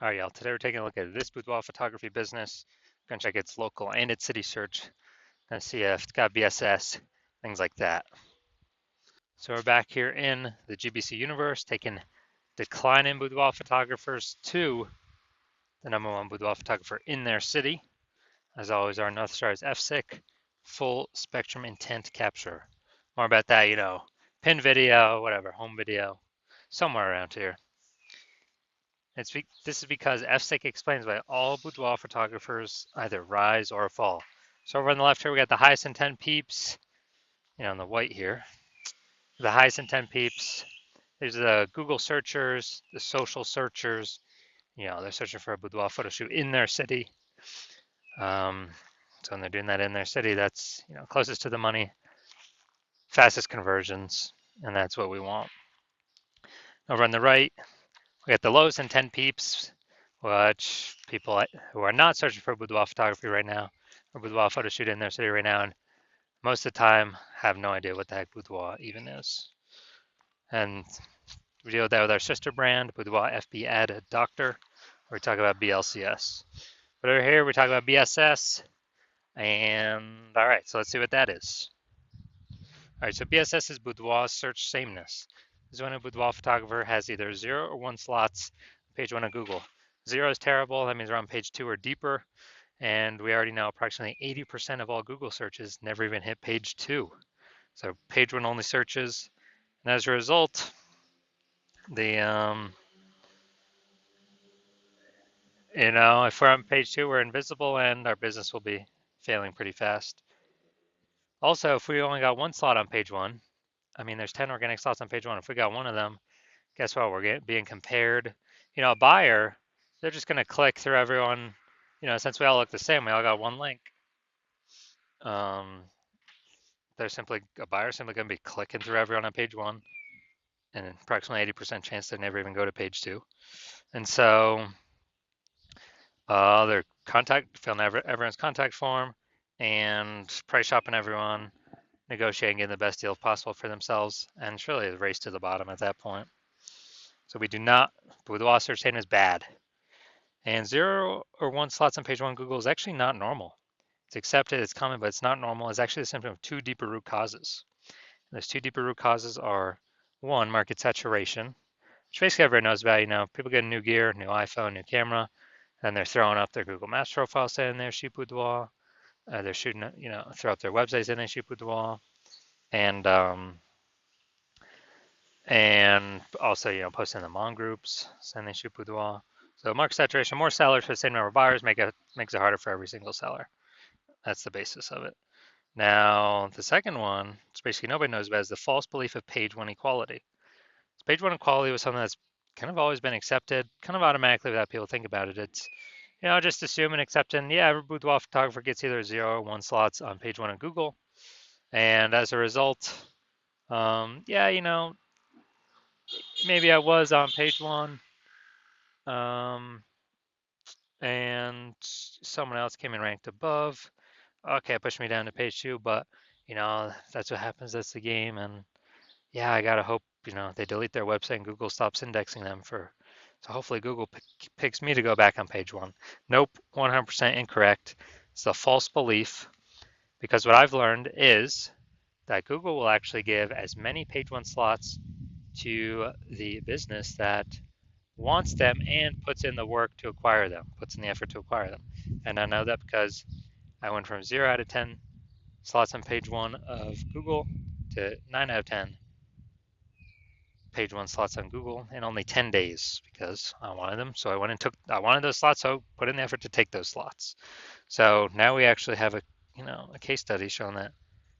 All right, y'all. Today we're taking a look at this boudoir photography business. We're gonna check its local and its city search. Gonna see if it's got BSS, things like that. So we're back here in the GBC universe, taking declining boudoir photographers to the #1 boudoir photographer in their city. As always, our North Star is FSIC, full spectrum intent capture. More about that, pin video, whatever, home video, somewhere around here. This is because FSIC explains why all boudoir photographers either rise or fall. So over on the left here, we got the highest intent peeps, in the white here. The highest intent peeps. There's the Google searchers, the social searchers. They're searching for a boudoir photo shoot in their city. So when they're doing that in their city, that's closest to the money, fastest conversions, and that's what we want. Over on the right, we got the lowest intent peeps, which people who are not searching for boudoir photography right now, or boudoir photo shoot in their city right now, and most of the time have no idea what the heck boudoir even is. And we deal with that with our sister brand, Boudoir FB Ad Doctor, where we talk about BLCS. But over here, we talk about BSS, and all right, so let's see what that is. All right, so BSS is boudoir search sameness. This is when a boudoir photographer has either 0 or 1 slots on page 1 of Google. 0 is terrible, that means we're on page 2 or deeper, and we already know approximately 80% of all Google searches never even hit page 2. So page 1 only searches, and as a result, if we're on page 2, we're invisible and our business will be failing pretty fast. Also, if we only got 1 slot on page 1, there's 10 organic slots on page 1. If we got 1 of them, guess what? We're being compared. A buyer, they're just going to click through everyone. Since we all look the same, we all got 1 link. A buyer simply going to be clicking through everyone on page 1, and approximately 80% chance they never even go to page 2. And so their filling everyone's contact form and price shopping everyone, negotiating, getting the best deal possible for themselves, and it's really a race to the bottom at that point. So we do not, boudoir search is bad. And 0 or 1 slots on page 1 Google is actually not normal. It's accepted, it's common, but it's not normal. It's actually a symptom of 2 deeper root causes. And those 2 deeper root causes are 1, market saturation, which basically everyone knows about. People get new gear, new iPhone, new camera, and they're throwing up their Google Maps profile saying they're shoot boudoir. They're shooting, throw up their websites saying they shoot boudoir, and also, posting in the Mon groups saying they shoot boudoir. So market saturation, more sellers for the same number of buyers makes it harder for every single seller. That's the basis of it. Now, the second one, which basically nobody knows about, is the false belief of page 1 equality. So page 1 equality was something that's kind of always been accepted, kind of automatically without people think about it. It's, just assume and accepting, every boudoir photographer gets either 0 or 1 slots on page 1 of Google. And as a result, maybe I was on page 1, and someone else came and ranked above. Okay, it pushed me down to page 2, but that's what happens. That's the game, and I gotta hope they delete their website and Google stops indexing them so hopefully Google picks me to go back on page 1. Nope, 100% incorrect. It's a false belief, because what I've learned is that Google will actually give as many page 1 slots to the business that wants them and puts in the work to acquire them, puts in the effort to acquire them. And I know that because I went from 0 out of 10 slots on page 1 of Google to 9 out of 10 page 1 slots on Google in only 10 days, because I wanted them. So I wanted those slots, so put in the effort to take those slots. So now we actually have a case study showing that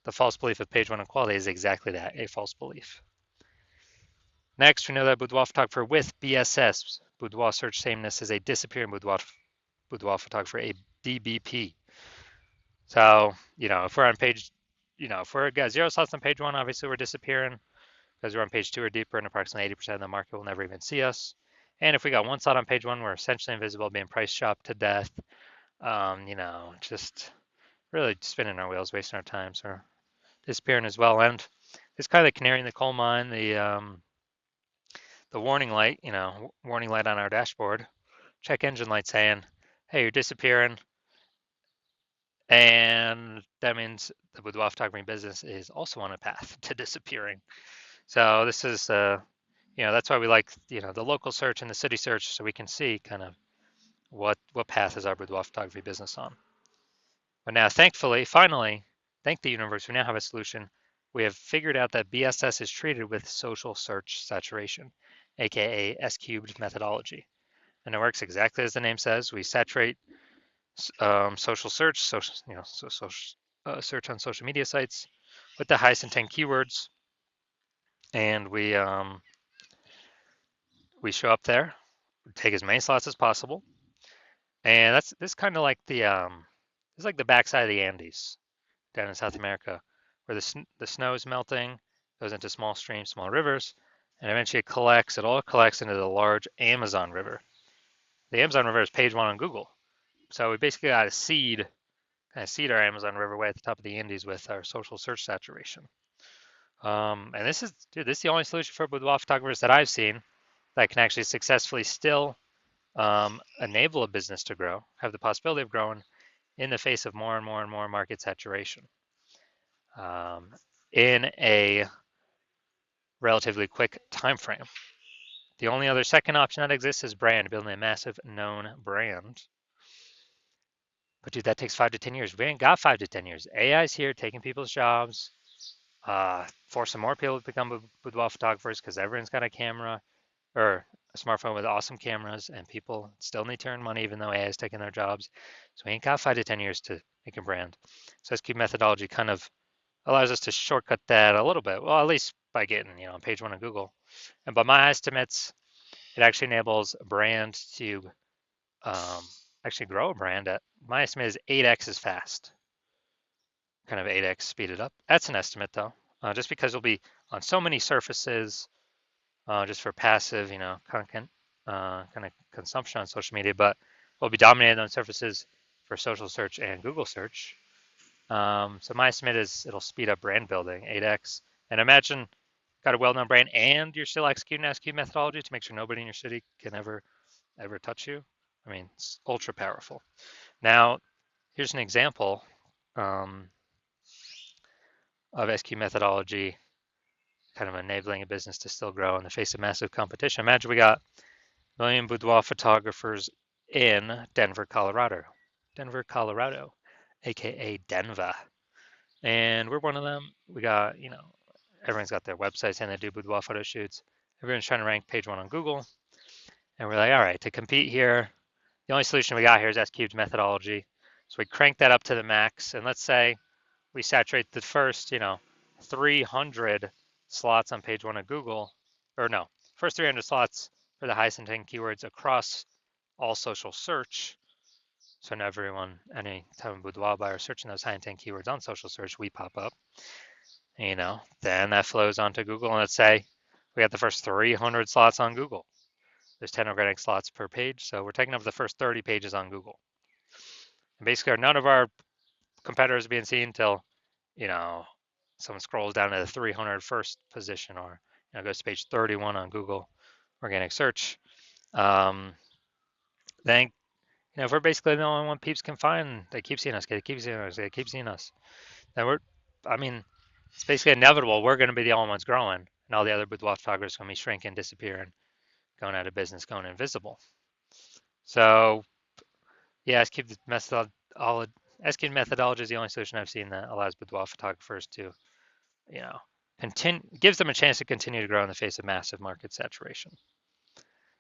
the false belief of page 1 equality is exactly that, a false belief. Next, we know that boudoir photographer with BSS, boudoir search sameness, is a disappearing boudoir photographer, a DBP. So, if we're on page, if we're got 0 slots on page 1, obviously we're disappearing because we're on page 2 or deeper, and approximately 80% of the market will never even see us. And if we got 1 slot on page 1, we're essentially invisible, being price shopped to death. Just really spinning our wheels, wasting our time, so disappearing as well. And it's kind of the canary in the coal mine, the warning light, warning light on our dashboard, check engine light saying, hey, you're disappearing. And that means the boudoir photography business is also on a path to disappearing. So this is, that's why we like, the local search and the city search, so we can see kind of what path is our boudoir photography business on. But now, thankfully, finally, thank the universe, we now have a solution. We have figured out that BSS is treated with social search saturation, aka S cubed methodology. And it works exactly as the name says. We saturate social search, search on social media sites with the highest intent keywords, and we show up there, take as many slots as possible, and that's this kind of like it's like the backside of the Andes down in South America, where the snow is melting, goes into small streams, small rivers, and eventually it all collects into the large Amazon River. The Amazon River is page one on Google, so we basically got to seed our Amazon River way at the top of the Andes with our social search saturation. And this is the only solution for boudoir photographers that I've seen that can actually successfully still enable a business to grow, have the possibility of growing in the face of more and more and more market saturation in a relatively quick time frame. The only other second option that exists is brand, building a massive known brand. But dude, that takes 5 to 10 years. We ain't got 5 to 10 years. AI's here taking people's jobs, forcing more people to become boudoir photographers because everyone's got a camera or a smartphone with awesome cameras, and people still need to earn money even though AI is taking their jobs. So we ain't got 5 to 10 years to make a brand. So SQ methodology kind of allows us to shortcut that a little bit. Well, at least by getting, on page one of Google. And by my estimates, it actually enables a brand to actually grow a brand at, my estimate is 8x as fast. Kind of 8x speeded up. That's an estimate though, just because it'll be on so many surfaces, just for passive, content, kind of consumption on social media, but we'll be dominated on surfaces for social search and Google search. So my estimate is it'll speed up brand building 8x. And imagine got a well-known brand and you're still executing SQ methodology to make sure nobody in your city can ever touch you. I mean, it's ultra powerful. Now, here's an example of SQ methodology kind of enabling a business to still grow in the face of massive competition. Imagine we got a million boudoir photographers in Denver, Colorado. Denver, Colorado, aka Denver. And we're one of them. We got, everyone's got their websites and they do boudoir photo shoots. Everyone's trying to rank page one on Google. And we're like, all right, to compete here, the only solution we got here is S cubed methodology. So we crank that up to the max. And let's say we saturate the first, 300 slots on page one of Google, or no, first 300 slots for the highest intent keywords across all social search. So now everyone, any type of boudoir buyer searching those high intent keywords on social search, we pop up. Then that flows onto Google, and let's say we got the first 300 slots on Google. There's 10 organic slots per page, so we're taking up the first 30 pages on Google. And basically, none of our competitors are being seen until, someone scrolls down to the 301st position, or goes to page 31 on Google organic search. Then if we're basically the only one peeps can find, they keep seeing us, they keep seeing us, they keep seeing us. Then it's basically inevitable. We're going to be the only ones growing, and all the other boudoir photographers are going to be shrinking, disappearing, going out of business, going invisible. So, yeah, SQ methodology is the only solution I've seen that allows boudoir photographers to, gives them a chance to continue to grow in the face of massive market saturation.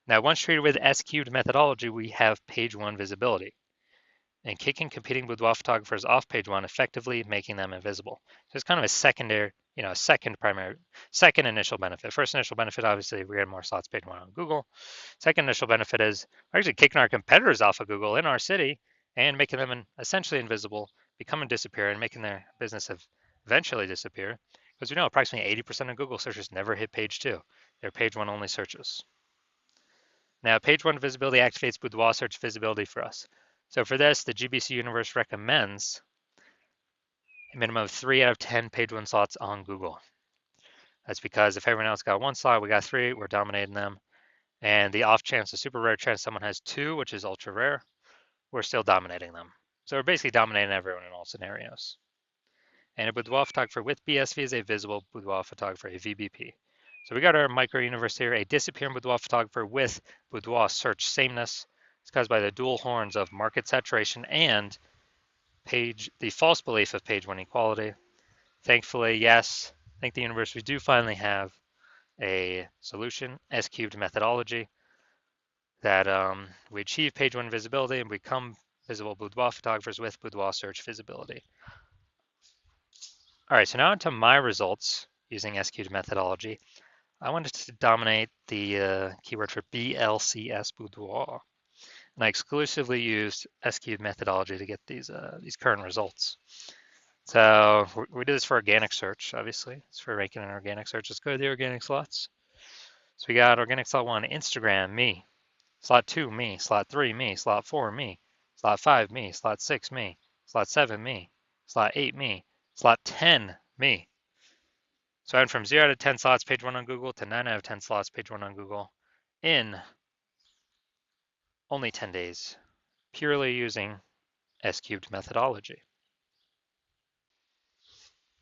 Now, once treated with SQ methodology, we have page one visibility and kicking competing boudoir photographers off page one, effectively making them invisible. So it's kind of a secondary, second initial benefit. First initial benefit, obviously, we get more slots page one on Google. Second initial benefit is we're actually kicking our competitors off of Google in our city and making them essentially invisible, becoming disappear, and making their business eventually disappear. Because we know approximately 80% of Google searches never hit page two. They're page one only searches. Now, page one visibility activates boudoir search visibility for us. So for this, the GBC universe recommends a minimum of 3 out of 10 page one slots on Google. That's because if everyone else got one slot, we got 3, we're dominating them. And the off chance, the super rare chance someone has 2, which is ultra rare, we're still dominating them. So we're basically dominating everyone in all scenarios. And a boudoir photographer with BSV is a visible boudoir photographer, a VBP. So we got our micro universe here, a disappearing boudoir photographer with boudoir search sameness. It's caused by the dual horns of market saturation and the false belief of page 1 equality. Thankfully, yes, thank the universe, we do finally have a solution, S-cubed methodology, that we achieve page 1 visibility and become visible boudoir photographers with boudoir search visibility. All right, so now into my results using S-cubed methodology. I wanted to dominate the keyword for BLCS boudoir, and I exclusively used S-cubed methodology to get these current results. So we did this for organic search, obviously. It's for ranking in organic search. Let's go to the organic slots. So we got organic slot 1, Instagram, me. Slot 2, me. Slot 3, me. Slot 4, me. Slot 5, me. Slot 6, me. Slot 7, me. Slot 8, me. Slot 10, me. So I went from 0 out of 10 slots page 1 on Google to 9 out of 10 slots page 1 on Google in only 10 days, purely using S-cubed methodology.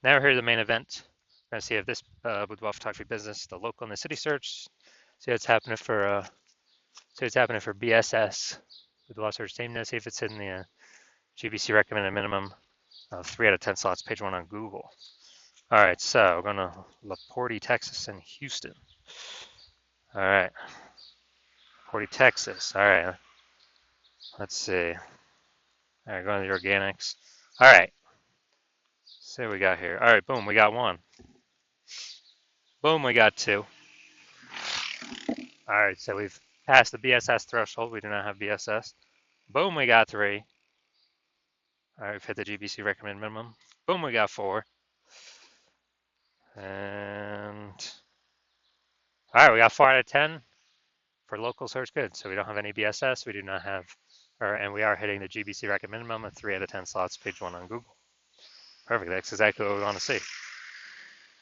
Now we're here to the main event. We're going to see if this boudoir photography business, the local and the city search, see what's happening for BSS, boudoir search sameness, see if it's in the GBC recommended minimum of 3 out of 10 slots page 1 on Google. All right, so we're going to LaPorte, Texas, and Houston. All right, LaPorte, Texas. All right, let's see. All right, going to the organics. All right, see what we got here. All right, boom, we got 1. Boom, we got 2. All right, so we've passed the BSS threshold. We do not have BSS. Boom, we got 3. All right, we've hit the GBC recommended minimum. Boom, we got 4. And all right, we got 4 out of 10 for local search. Good. So we don't have any BSS. We do not have, and we are hitting the GBC recommended minimum of 3 out of 10 slots page 1 on Google. Perfect. That's exactly what we want to see.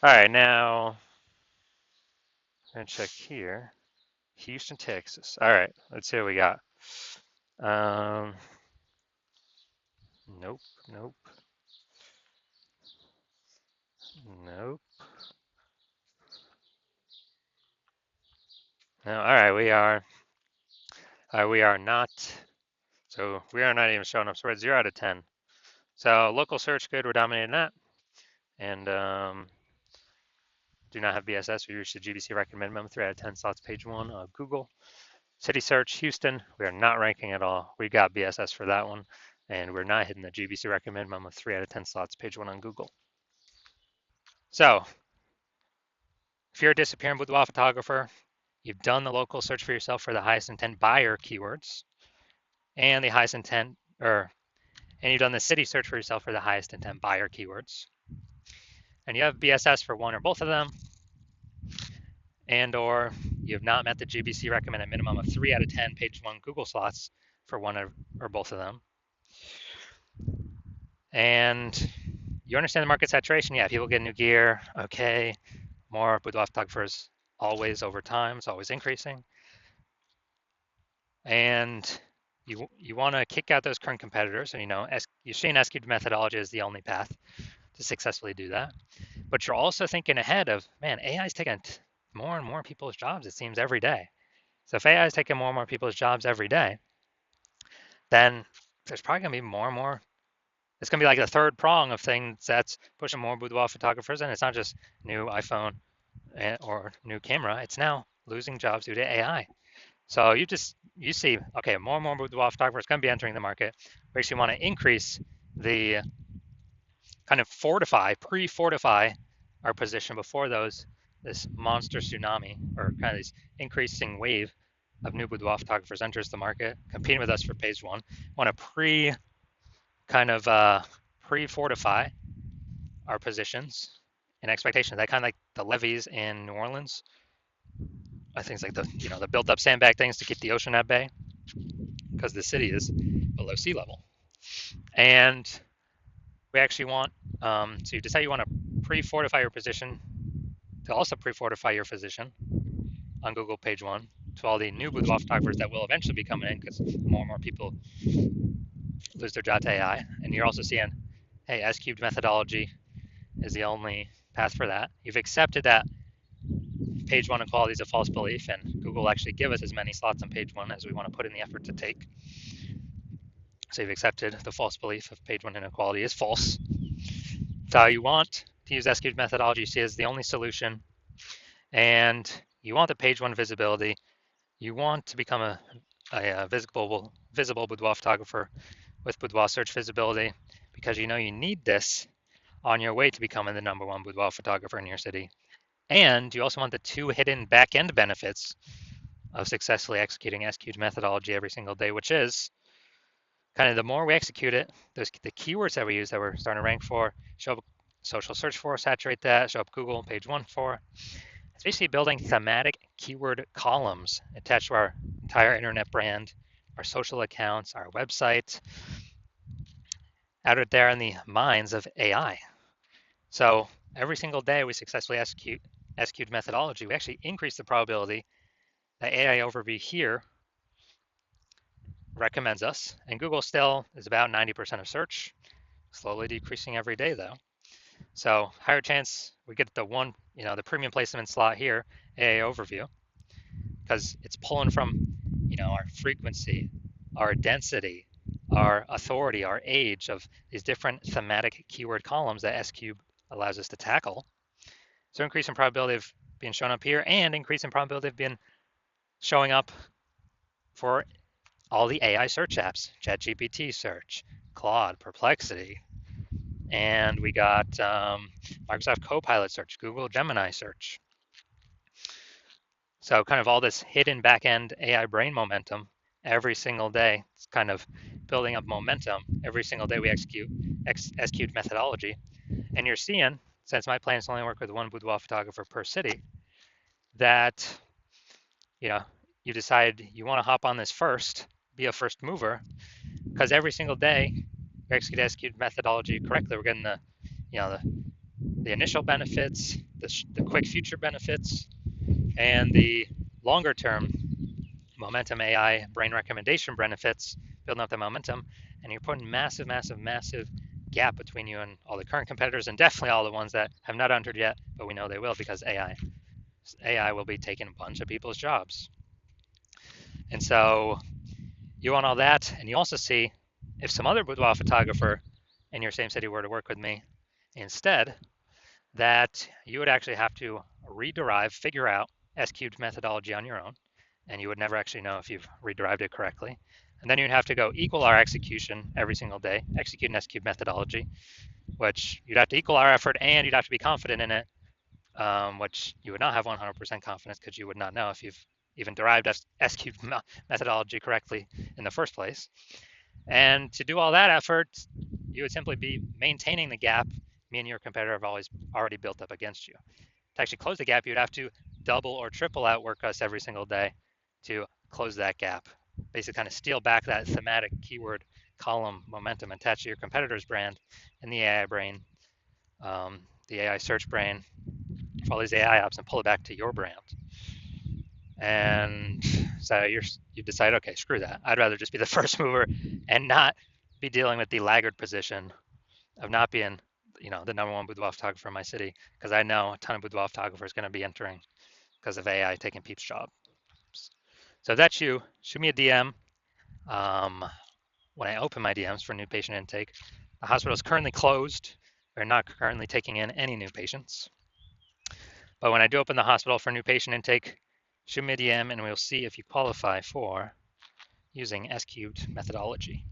All right, now I'm gonna check here. Houston, Texas. All right, let's see what we got. Nope, nope, nope. No, all right, we are not. So we are not even showing up. So we're at 0 out of 10. So local search, good. We're dominating that, and do not have BSS. We reached the GBC recommended minimum 3 out of 10 slots page 1 of Google. City search, Houston. We are not ranking at all. We got BSS for that one, and we're not hitting the GBC recommended minimum of 3 out of 10 slots page 1 on Google. So if you're a disappearing boudoir photographer, you've done the local search for yourself for the highest intent buyer keywords and the highest intent, and you've done the city search for yourself for the highest intent buyer keywords, and you have BSS for one or both of them, and or you have not met the GBC recommended minimum of 3 out of 10 page 1 Google slots for one or both of them, and you understand the market saturation. Yeah, people get new gear. Okay, more boudoir photographers always over time. It's always increasing. And you want to kick out those current competitors. And you're seeing S-cubed methodology is the only path to successfully do that. But you're also thinking ahead of, man, AI is taking more and more people's jobs, it seems, every day. So if AI is taking more and more people's jobs every day, then there's probably going to be more and more. It's going to be like the third prong of things that's pushing more boudoir photographers. And it's not just new iPhone or new camera. It's now losing jobs due to AI. So you see, okay, more and more boudoir photographers going to be entering the market. We actually want to increase the kind of pre-fortify our position before this monster tsunami or kind of this increasing wave of new boudoir photographers enters the market, competing with us for page 1. Want to pre-fortify our positions in expectation. That kind of like the levees in New Orleans. I think it's like the built up sandbag things to keep the ocean at bay because the city is below sea level. And we actually want to decide you want to pre-fortify your position, to also pre-fortify your position on Google page 1. to all the new boudoir photographers that will eventually be coming in because more and more people lose their job to AI. And you're also seeing, hey, S cubed methodology is the only path for that. You've accepted that page one equality is a false belief, and Google will actually give us as many slots on page one as we want to put in the effort to take. So you've accepted the false belief of page one inequality is false. So you want to use S cubed methodology, you see as the only solution, and you want the page one visibility. You want to become a visible boudoir photographer with boudoir search visibility because you know you need this on your way to becoming the #1 boudoir photographer in your city. And you also want the two hidden back-end benefits of successfully executing SQ'd methodology every single day, which is kind of the more we execute it, the keywords that we use that we're starting to rank for, show up social search for, saturate that, show up Google page one for. It's basically building thematic keyword columns attached to our entire internet brand, our social accounts, our website, out there in the minds of AI. So every single day we successfully execute SQ'd methodology, we actually increase the probability that AI overview here recommends us, and Google still is about 90% of search, slowly decreasing every day though. So higher chance we get the one, the premium placement slot here, AI overview, because it's pulling from, our frequency, our density, our authority, our age of these different thematic keyword columns that SQ allows us to tackle. So increase in probability of being shown up here and increase in probability of being showing up for all the AI search apps, ChatGPT search, Claude, Perplexity, and we got Microsoft Copilot search, Google Gemini search. So kind of all this hidden back-end AI brain momentum every single day. It's kind of building up momentum every single day we execute methodology. And you're seeing, since my plans only work with one boudoir photographer per city, that you decide you want to hop on this first, be a first mover, because every single day we execute methodology correctly. We're getting the initial benefits, the quick future benefits, and the longer term momentum AI brain recommendation benefits, building up the momentum, and you're putting massive gap between you and all the current competitors, and definitely all the ones that have not entered yet, but we know they will because AI will be taking a bunch of people's jobs. And so you want all that, and you also see if some other boudoir photographer in your same city were to work with me instead, that you would actually have to figure out S-cubed methodology on your own, and you would never actually know if you've rederived it correctly. And then you'd have to go equal our execution every single day, execute an S-cubed methodology, which you'd have to equal our effort and you'd have to be confident in it, which you would not have 100% confidence because you would not know if you've even derived S-cubed methodology correctly in the first place. And to do all that effort, you would simply be maintaining the gap me and your competitor have already built up against you. To actually close the gap, you'd have to double or triple outwork us every single day to close that gap. Basically kind of steal back that thematic keyword column momentum attached to your competitor's brand in the AI brain, the AI search brain for all these AI apps, and pull it back to your brand. And so you decide, okay, screw that. I'd rather just be the first mover and not be dealing with the laggard position of not being the #1 boudoir photographer in my city, because I know a ton of boudoir photographers going to be entering because of AI taking Pete's job. So if that's you, shoot me a DM. When I open my DMs for new patient intake, the hospital is currently closed. We're not currently taking in any new patients. But when I do open the hospital for new patient intake, shoot me a DM and we'll see if you qualify for using S-cubed methodology.